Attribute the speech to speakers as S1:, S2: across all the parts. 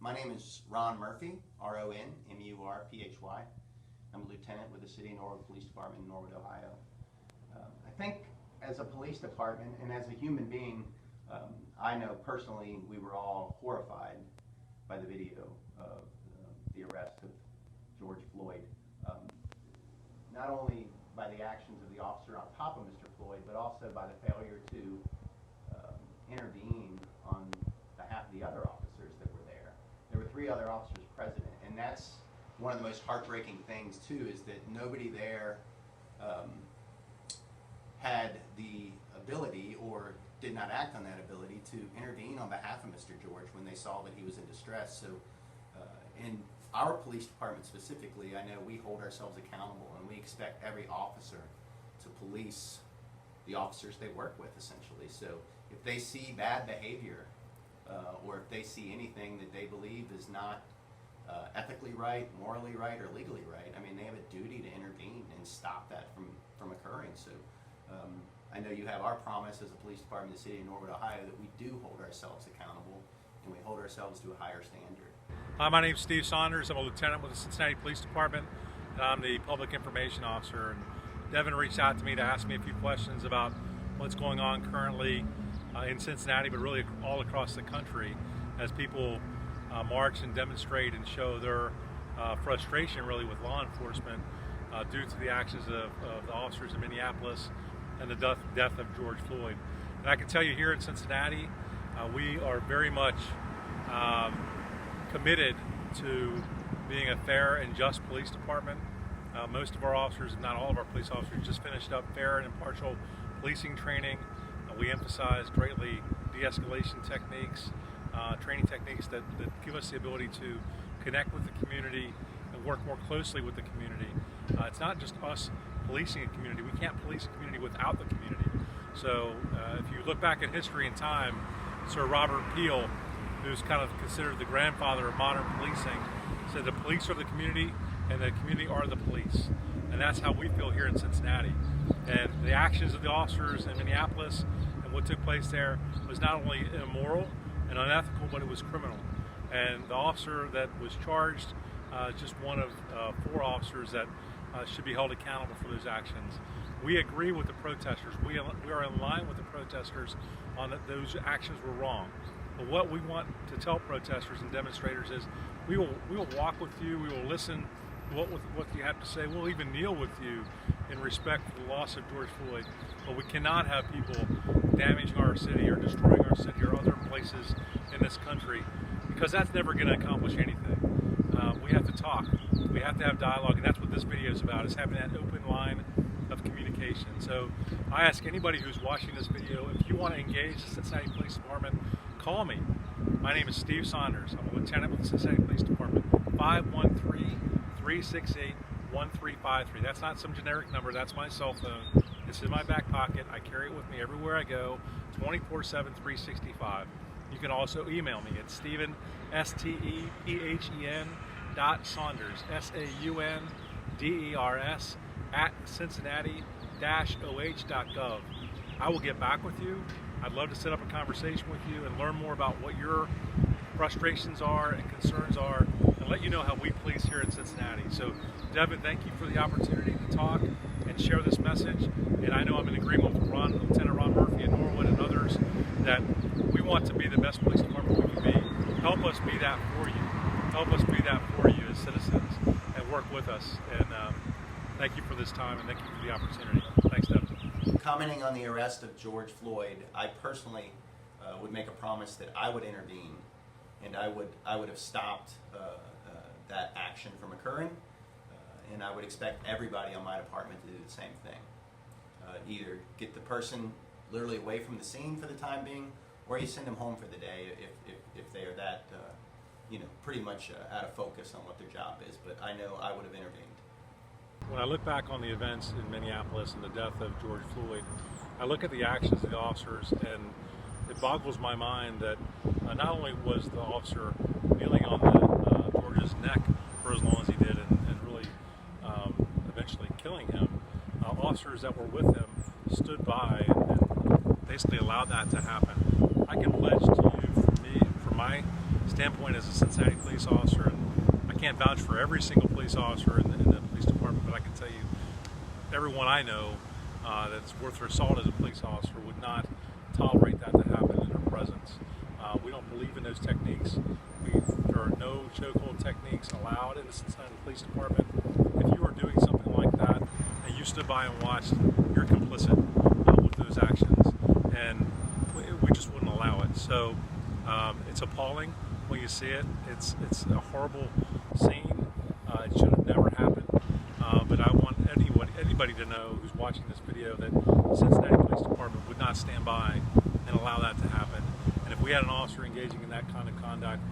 S1: My name is Ron Murphy, R-O-N-M-U-R-P-H-Y. I'm a lieutenant with the City of Norwood Police Department in Norwood, Ohio. I think as a police department and as a human being, I know personally we were all horrified by the video of the arrest of George Floyd. Not only by the actions of the officer on top of Mr. Floyd, but also by the failure to intervene on behalf of the other officers that were there. There were 3 other officers present, and that's one of the most heartbreaking things too, is that nobody there had the ability or did not act on that ability to intervene on behalf of Mr. George when they saw that he was in distress. So in our police department specifically, I know we hold ourselves accountable and we expect every officer to police the officers they work with, essentially. So if they see bad behavior or if they see anything that they believe is not ethically right, morally right, or legally right, I mean, they have a duty to intervene and stop that from occurring. So I know you have our promise as a police department in the City of Norwood, Ohio, that we do hold ourselves accountable and we hold ourselves to a higher standard.
S2: Hi, my name is Steve Saunders. I'm a lieutenant with the Cincinnati Police Department, and I'm the public information officer. And Devin reached out to me to ask me a few questions about what's going on currently in Cincinnati, but really all across the country, as people march and demonstrate and show their frustration really with law enforcement due to the actions of the officers in Minneapolis and the death of George Floyd. And I can tell you here in Cincinnati, we are very much committed to being a fair and just police department. Most of our officers, if not all of our police officers, just finished up fair and impartial policing training. We emphasize greatly de-escalation techniques, training techniques that give us the ability to connect with the community and work more closely with the community. It's not just us policing a community. We can't police a community without the community. So if you look back at history and time, Sir Robert Peel, who's kind of considered the grandfather of modern policing, said the police are the community and the community are the police. And that's how we feel here in Cincinnati. And the actions of the officers in Minneapolis and what took place there was not only immoral and unethical, but it was criminal. And the officer that was charged is just one of 4 officers that should be held accountable for those actions. We agree with the protesters. We are in line with the protesters on that those actions were wrong. But what we want to tell protesters and demonstrators is we will walk with you, we will listen to what you have to say, we'll even kneel with you in respect for the loss of George Floyd, but we cannot have people damaging our city or destroying our city or other places in this country, because that's never going to accomplish anything. We have to talk, we have to have dialogue, and that's what this video is about, is having that open line of communication. So I ask anybody who's watching this video, if you want to engage the Cincinnati Police Department, call me. My name is Steve Saunders. I'm a lieutenant with the Cincinnati Police Department. 513-368-1353. That's not some generic number, that's my cell phone. It's in my back pocket. I carry it with me everywhere I go, 24/7, 365. You can also email me at Stephen, S-T-E-P-H-E-N .Saunders, S-A-U-N-D-E-R-S @Cincinnati-OH.gov. I will get back with you. I'd love to set up a conversation with you and learn more about what your frustrations are and concerns are, and let you know how we police here in Cincinnati. So, Devin, thank you for the opportunity to talk and share this message. And I know I'm in agreement with Lieutenant Ron Murphy in Norwood and others that we want to be the best police department we can be. Help us be that for you. Help us be that for you as citizens, and work with us. And thank you for this time, and thank you for the opportunity. Thanks, Devin.
S1: Commenting on the arrest of George Floyd, I personally would make a promise that I would intervene, and I would have stopped that action from occurring, and I would expect everybody on my department to do the same thing. Either get the person literally away from the scene for the time being, or you send them home for the day if they are that pretty much out of focus on what their job is. But I know I would have intervened.
S2: When I look back on the events in Minneapolis and the death of George Floyd, I look at the actions of the officers, and it boggles my mind that not only was the officer kneeling on George's neck for as long as he did and really eventually killing him, officers that were with him stood by and basically allowed that to happen. I can pledge to you, from my standpoint as a Cincinnati police officer, and I can't vouch for every single police officer in the police department, but I can tell you everyone I know that's worth their salt as a police officer would not tolerate that to happen in their presence. We don't believe in those techniques. There are no chokehold techniques allowed in the Cincinnati Police Department. If you are doing something like that and you stood by and watched, you're complicit with those actions, and we just wouldn't allow it. So it's appalling when you see it. It's a horrible scene. It should have never happened. But I want anybody to know who's watching this video that the Cincinnati Police Department would not stand by and allow that to happen. And if we had an officer engaging in that kind of conduct,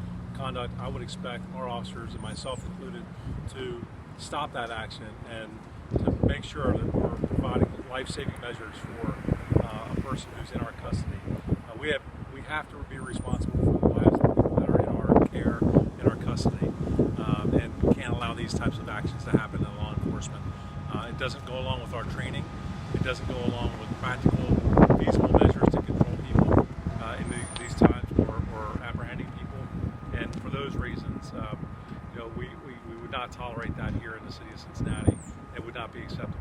S2: I would expect our officers, and myself included, to stop that action and to make sure that we're providing life-saving measures for a person who's in our custody. We have to be responsible for the lives of the people that are in our care, in our custody, and we can't allow these types of actions to happen in law enforcement. It doesn't go along with our training. It doesn't go along with practical, feasible measures to control people in these times or apprehending people. And for those reasons, we would not tolerate that here in the city of Cincinnati. It would not be acceptable.